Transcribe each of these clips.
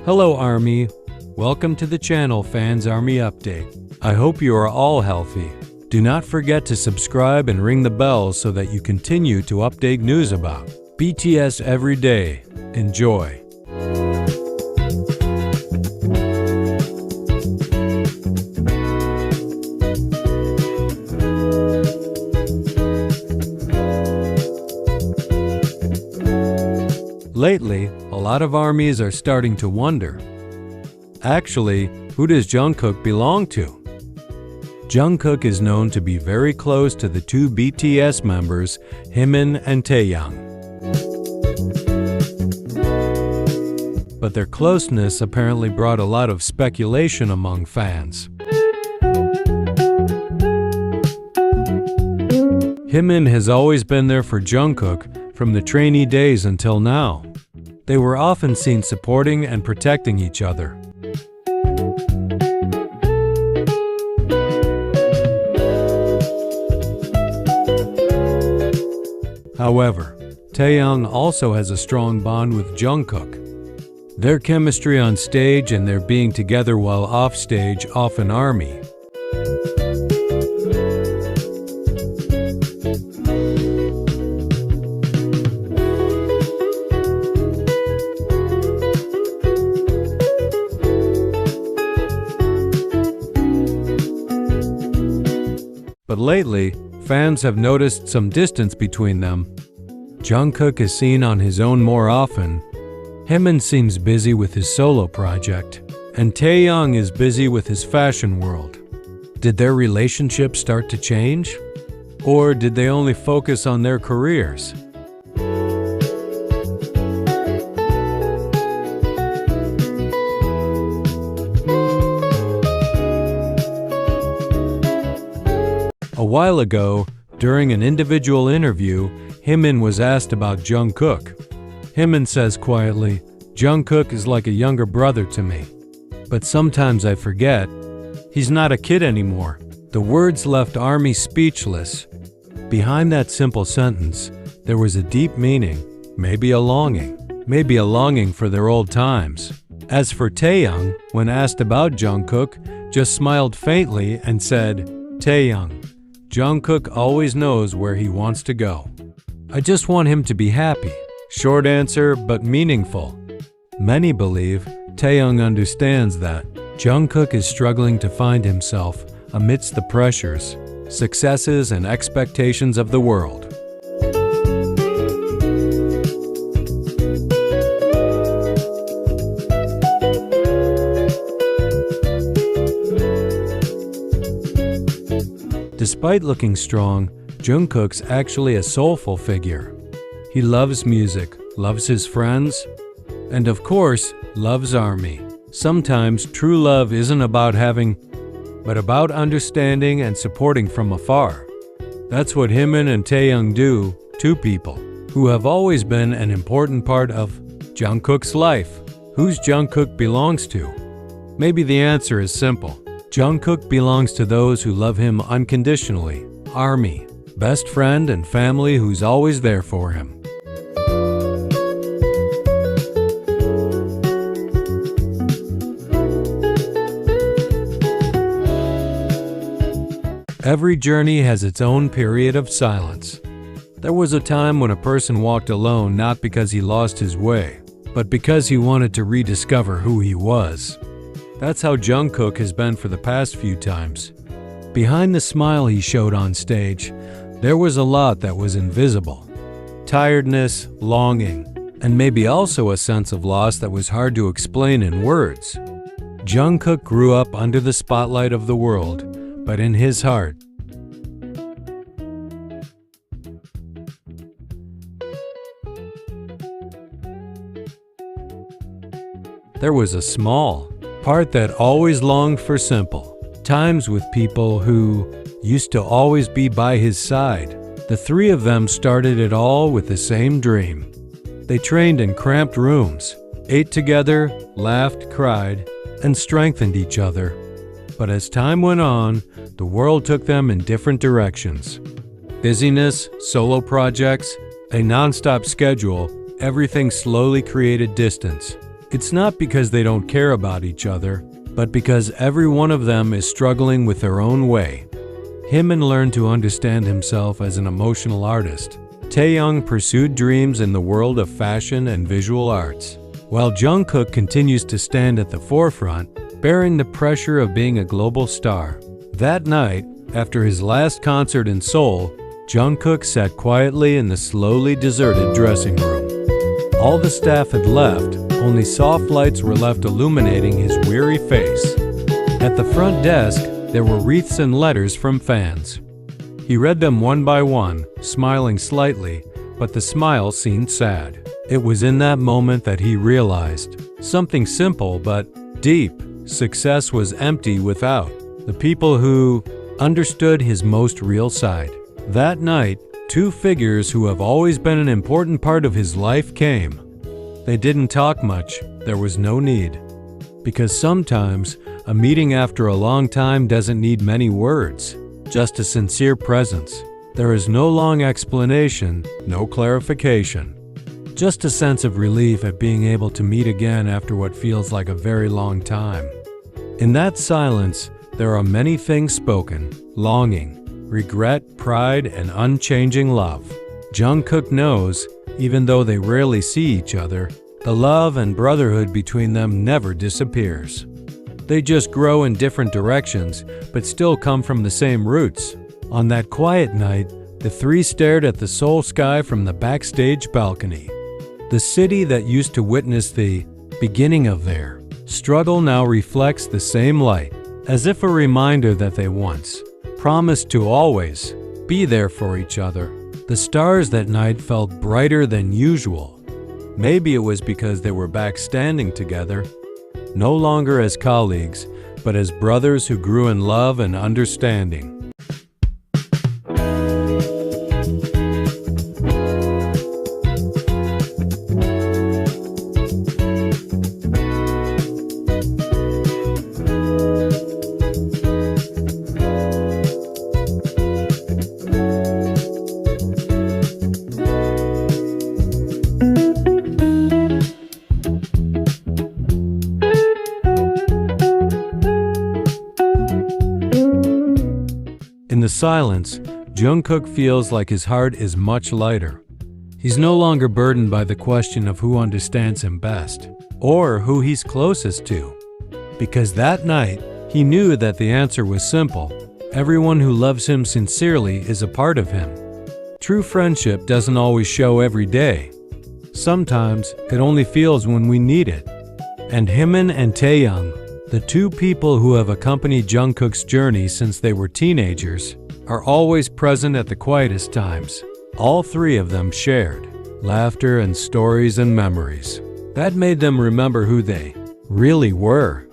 Hello Army, welcome to the channel Fans Army Update. I hope you are all healthy. Do not forget to subscribe and ring the bell so that you continue to update news about BTS every day. Enjoy. Lately, a lot of armies are starting to wonder, actually, who does Jungkook belong to? Jungkook is known to be very close to the two BTS members, Jimin and Taehyung. But their closeness apparently brought a lot of speculation among fans. Jimin has always been there for Jungkook from the trainee days until now. They were often seen supporting and protecting each other. However, Taehyung also has a strong bond with Jungkook. Their chemistry on stage and their being together while off stage often army. But lately, fans have noticed some distance between them. Jungkook is seen on his own more often. Jimin seems busy with his solo project, and Taehyung is busy with his fashion world. Did their relationship start to change? Or did they only focus on their careers? A while ago, during an individual interview, Jimin was asked about Jungkook. Jimin says quietly, "Jungkook is like a younger brother to me. But sometimes I forget. He's not a kid anymore." The words left ARMY speechless. Behind that simple sentence, there was a deep meaning, maybe a longing for their old times. As for Taehyung, when asked about Jungkook, just smiled faintly and said, "Taehyung, Jungkook always knows where he wants to go. I just want him to be happy." Short answer, but meaningful. Many believe Taehyung understands that Jungkook is struggling to find himself amidst the pressures, successes, and expectations of the world. Despite looking strong, Jungkook's actually a soulful figure. He loves music, loves his friends, and of course, loves ARMY. Sometimes true love isn't about having, but about understanding and supporting from afar. That's what Jimin and Taehyung do, two people who have always been an important part of Jungkook's life. Who's Jungkook belongs to? Maybe the answer is simple. Jungkook belongs to those who love him unconditionally, ARMY, best friend and family who's always there for him. Every journey has its own period of silence. There was a time when a person walked alone not because he lost his way, but because he wanted to rediscover who he was. That's how Jungkook has been for the past few times. Behind the smile he showed on stage, there was a lot that was invisible. Tiredness, longing, and maybe also a sense of loss that was hard to explain in words. Jungkook grew up under the spotlight of the world, but in his heart, there was a small part that always longed for simple times with people who used to always be by his side. The three of them started it all with the same dream. They trained in cramped rooms, ate together, laughed, cried, and strengthened each other. But as time went on, the world took them in different directions. Busyness, solo projects, a non-stop schedule, everything slowly created distance. It's not because they don't care about each other, but because every one of them is struggling with their own way. Jimin learned to understand himself as an emotional artist. Taehyung pursued dreams in the world of fashion and visual arts, while Jungkook continues to stand at the forefront, bearing the pressure of being a global star. That night, after his last concert in Seoul, Jungkook sat quietly in the slowly deserted dressing room. All the staff had left, only soft lights were left illuminating his weary face. At the front desk, there were wreaths and letters from fans. He read them one by one, smiling slightly, but the smile seemed sad. It was in that moment that he realized something simple but deep. Success was empty without the people who understood his most real side. That night, two figures who have always been an important part of his life came. They didn't talk much, there was no need. Because sometimes, a meeting after a long time doesn't need many words, just a sincere presence. There is no long explanation, no clarification. Just a sense of relief at being able to meet again after what feels like a very long time. In that silence, there are many things spoken: longing, regret, pride, and unchanging love. Jungkook knows, even though they rarely see each other, the love and brotherhood between them never disappears. They just grow in different directions, but still come from the same roots. On that quiet night, the three stared at the Seoul sky from the backstage balcony. The city that used to witness the beginning of their struggle now reflects the same light, as if a reminder that they once promised to always be there for each other. The stars that night felt brighter than usual. Maybe it was because they were back standing together, no longer as colleagues, but as brothers who grew in love and understanding. In the silence, Jungkook feels like his heart is much lighter. He's no longer burdened by the question of who understands him best, or who he's closest to. Because that night, he knew that the answer was simple. Everyone who loves him sincerely is a part of him. True friendship doesn't always show every day. Sometimes it only feels when we need it. And Jimin and Taehyung, the two people who have accompanied Jungkook's journey since they were teenagers, are always present at the quietest times. All three of them shared laughter and stories and memories. That made them remember who they really were.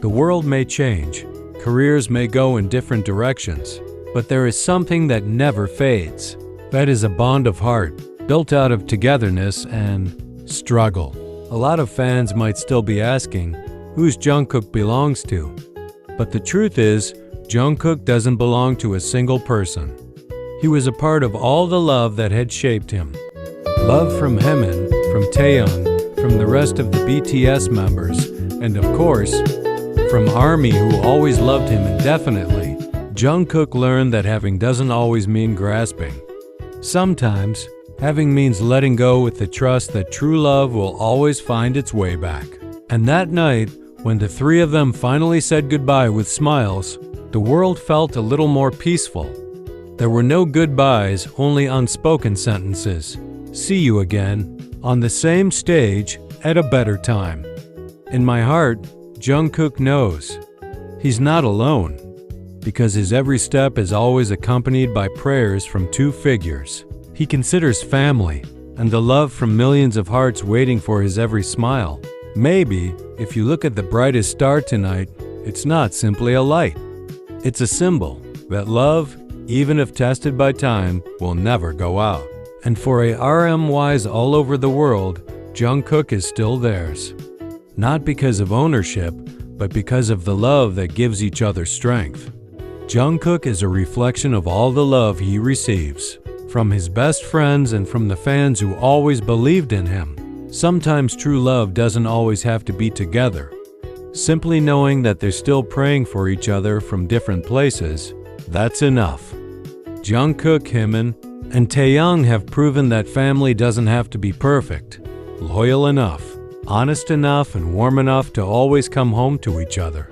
The world may change, careers may go in different directions, but there is something that never fades. That is a bond of heart, built out of togetherness and struggle. A lot of fans might still be asking, whose Jungkook belongs to. But the truth is, Jungkook doesn't belong to a single person. He was a part of all the love that had shaped him. Love from Jimin, from Taehyung, from the rest of the BTS members, and of course, from ARMY who always loved him indefinitely. Jungkook learned that having doesn't always mean grasping. Sometimes, having means letting go with the trust that true love will always find its way back. And that night, when the three of them finally said goodbye with smiles, the world felt a little more peaceful. There were no goodbyes, only unspoken sentences. See you again, on the same stage, at a better time. In my heart, Jungkook knows. He's not alone, because his every step is always accompanied by prayers from two figures. He considers family, and the love from millions of hearts waiting for his every smile. Maybe, if you look at the brightest star tonight, it's not simply a light. It's a symbol that love, even if tested by time, will never go out. And for ARMYs all over the world, Jungkook is still theirs. Not because of ownership, but because of the love that gives each other strength. Jungkook is a reflection of all the love he receives, from his best friends and from the fans who always believed in him. Sometimes true love doesn't always have to be together. Simply knowing that they're still praying for each other from different places, that's enough. Jungkook, Jimin, and Taehyung have proven that family doesn't have to be perfect, loyal enough, honest enough, and warm enough to always come home to each other.